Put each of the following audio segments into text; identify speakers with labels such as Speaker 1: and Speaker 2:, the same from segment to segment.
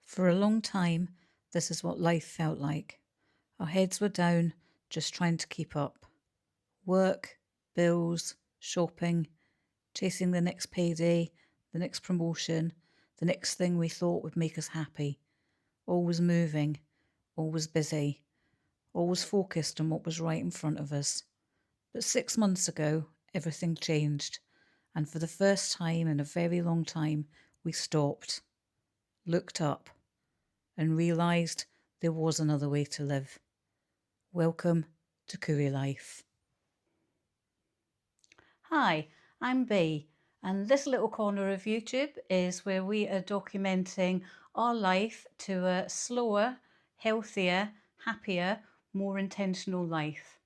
Speaker 1: For a long time, this is what life felt like. Our heads were down, just trying to keep up. Work, bills, shopping, chasing the next payday, the next promotion, the next thing we thought would make us happy. Always moving, always busy, always focused on what was right in front of us. But 6 months ago, everything changed. And for the first time in a very long time, we stopped, looked up, and realised there was another way to live. Welcome to Curry Life. Hi, I'm Bea, and this little corner of YouTube is where we are documenting our life to a slower, healthier, happier, more intentional life.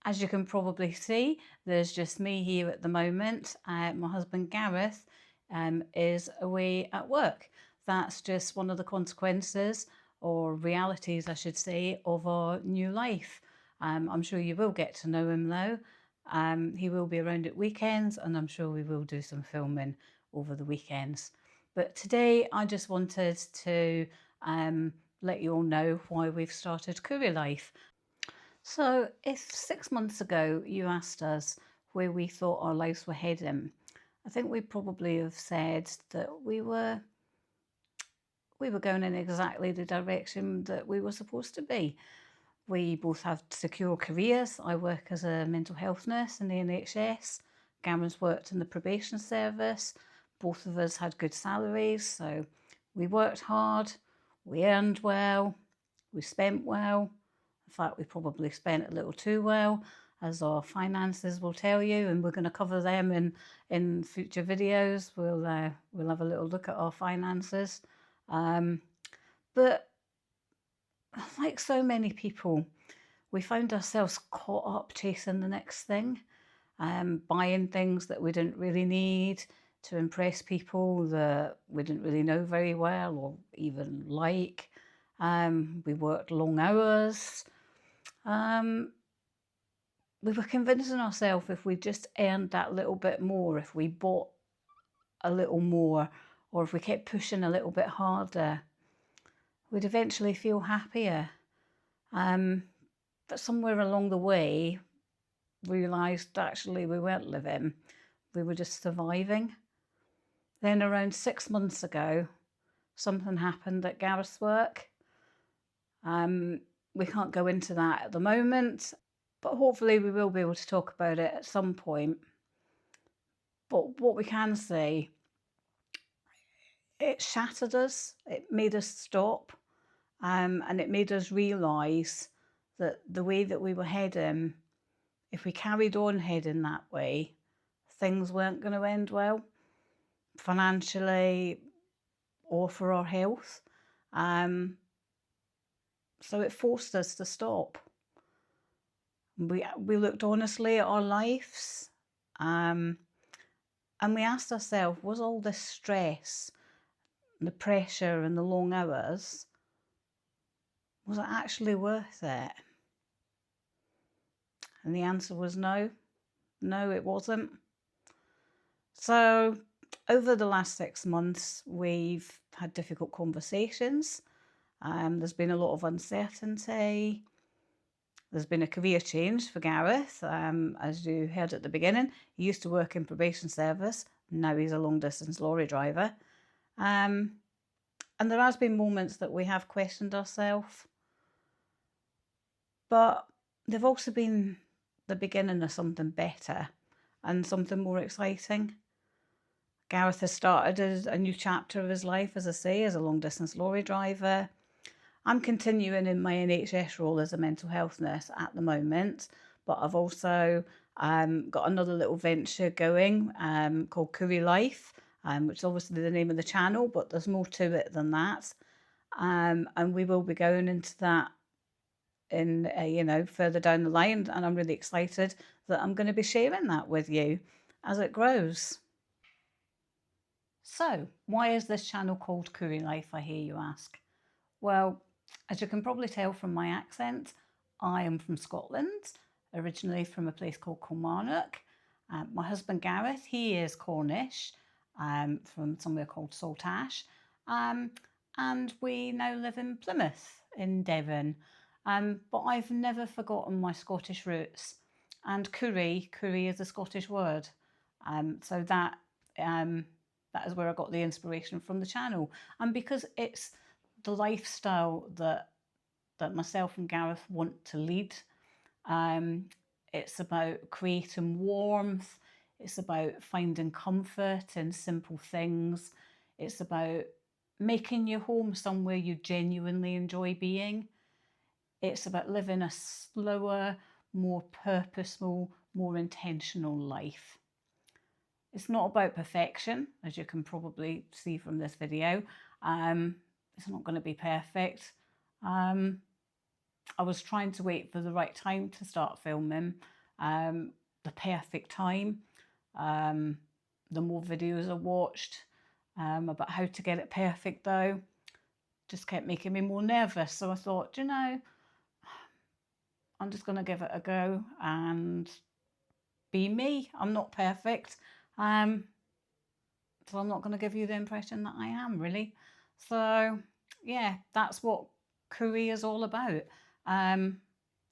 Speaker 1: As you can probably see, there's just me here at the moment. My husband Gareth is away at work. That's just one of the consequences, or realities I should say, of our new life. I'm sure you will get to know him though. He will be around at weekends, and I'm sure we will do some filming over the weekends. But today I just wanted to let you all know why we've started Curry Life. So if 6 months ago you asked us where we thought our lives were heading, I think we probably have said that we were going in exactly the direction that we were supposed to be. We both have secure careers. I work as a mental health nurse in the NHS. Cameron's worked in the probation service. Both of us had good salaries, so we worked hard, we earned well, we spent well. In fact, we probably spent a little too well, as our finances will tell you, and we're going to cover them in future videos. We'll have a little look at our finances. But like so many people, we found ourselves caught up chasing the next thing, buying things that we didn't really need to impress people that we didn't really know very well or even like. We worked long hours. We were convincing ourselves if we just earned that little bit more, if we bought a little more, or if we kept pushing a little bit harder, we'd eventually feel happier. But somewhere along the way, realised actually we weren't living, we were just surviving. Then around 6 months ago, something happened at Gareth's work. We can't go into that at the moment, but hopefully we will be able to talk about it at some point. But what we can say, it shattered us, it made us stop, and it made us realise that the way that we were heading, if we carried on heading that way, things weren't going to end well, financially or for our health. So it forced us to stop. We looked honestly at our lives, and we asked ourselves, was all this stress, the pressure and the long hours, was it actually worth it? And the answer was no. No, it wasn't. So over the last 6 months, we've had difficult conversations. There's been a lot of uncertainty. There's been a career change for Gareth. As you heard at the beginning, he used to work in probation service. Now he's a long distance lorry driver. And there has been moments that we have questioned ourselves. But they've also been the beginning of something better and something more exciting. Gareth has started a new chapter of his life, as I say, as a long distance lorry driver. I'm continuing in my NHS role as a mental health nurse at the moment, but I've also got another little venture going called Curry Life, which is obviously the name of the channel, but there's more to it than that. And we will be going into that in further down the line, and I'm really excited that I'm going to be sharing that with you as it grows. So why is this channel called Curry Life, I hear you ask? Well, as you can probably tell from my accent, I am from Scotland, originally from a place called Kilmarnock. My husband Gareth, he is Cornish, from somewhere called Saltash. and we now live in Plymouth in Devon. But I've never forgotten my Scottish roots, and curry is a Scottish word. So that is where I got the inspiration from the channel, and because it's the lifestyle that myself and Gareth want to lead. It's about creating warmth. It's about finding comfort in simple things. It's about making your home somewhere you genuinely enjoy being. It's about living a slower, more purposeful, more intentional life. It's not about perfection, as you can probably see from this video. It's not going to be perfect. I was trying to wait for the right time to start filming, the perfect time. The more videos I watched about how to get it perfect, though, just kept making me more nervous. So I thought, you know, I'm just going to give it a go and be me. I'm not perfect. So I'm not going to give you the impression that I am, really. So yeah, that's what curry is all about.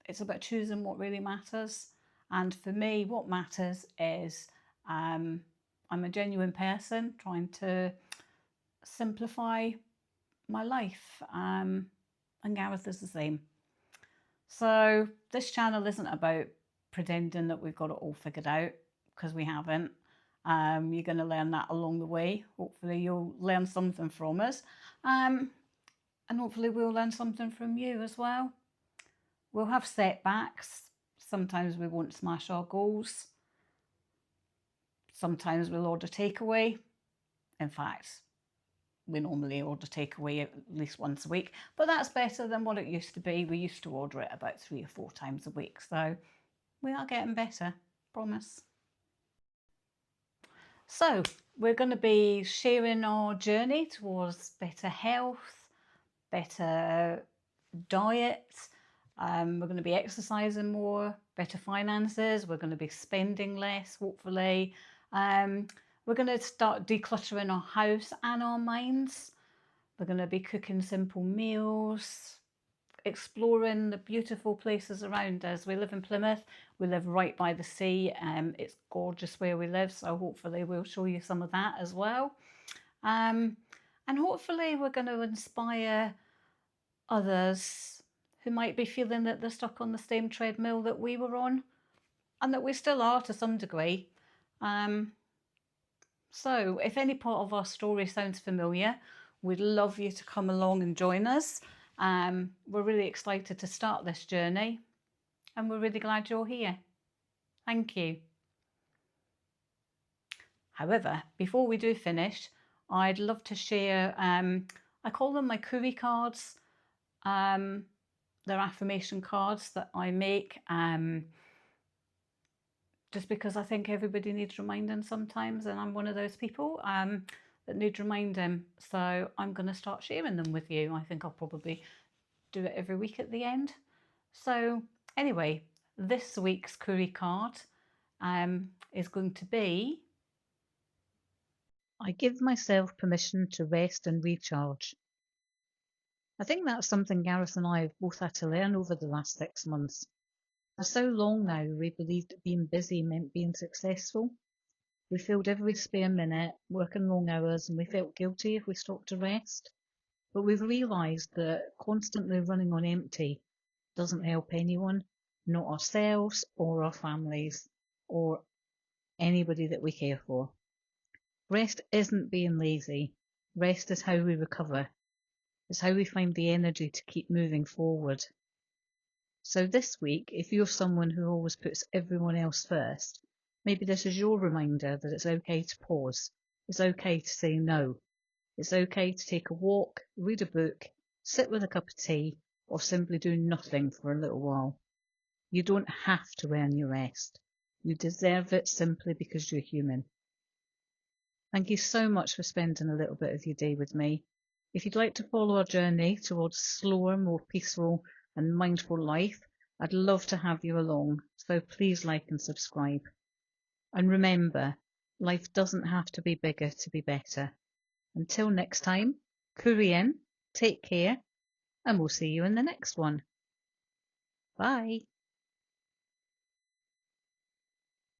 Speaker 1: It's about choosing what really matters. And for me, what matters is I'm a genuine person trying to simplify my life. And Gareth is the same. So this channel isn't about pretending that we've got it all figured out, because we haven't. You're going to learn that along the way. Hopefully you'll learn something from us. And hopefully we'll learn something from you as well. We'll have setbacks. Sometimes we won't smash our goals. Sometimes we'll order takeaway. In fact, we normally order takeaway at least once a week, but that's better than what it used to be. We used to order it about 3 or 4 times a week, so we are getting better, promise. So we're going to be sharing our journey towards better health, better diet. We're going to be exercising more, better finances. We're going to be spending less, hopefully. We're going to start decluttering our house and our minds. We're going to be cooking simple meals, exploring the beautiful places around us. We live in Plymouth. We live right by the sea. It's gorgeous where we live, so hopefully we'll show you some of that as well. And hopefully we're going to inspire others who might be feeling that they're stuck on the same treadmill that we were on, and that we still are to some degree. So if any part of our story sounds familiar, we'd love you to come along and join us. We're really excited to start this journey, and we're really glad you're here. Thank you. However, before we do finish, I'd love to share, I call them my curry cards. They're affirmation cards that I make just because I think everybody needs reminding sometimes, and I'm one of those people that need reminding. So I'm going to start sharing them with you. I think I'll probably do it every week at the end. So anyway, this week's curry card is going to be: I give myself permission to rest and recharge. I think that's something Gareth and I have both had to learn over the last 6 months. For so long now, we believed that being busy meant being successful. We filled every spare minute, working long hours, and we felt guilty if we stopped to rest. But we've realised that constantly running on empty doesn't help anyone, not ourselves or our families, or anybody that we care for. Rest isn't being lazy. Rest is how we recover. It's how we find the energy to keep moving forward. So this week, if you're someone who always puts everyone else first, maybe this is your reminder that it's okay to pause. It's okay to say no. It's okay to take a walk, read a book, sit with a cup of tea, or simply do nothing for a little while. You don't have to earn your rest. You deserve it simply because you're human. Thank you so much for spending a little bit of your day with me. If you'd like to follow our journey towards a slower, more peaceful and mindful life, I'd love to have you along, so please like and subscribe. And remember, life doesn't have to be bigger to be better. Until next time, curry in. Take care, and we'll see you in the next one. Bye.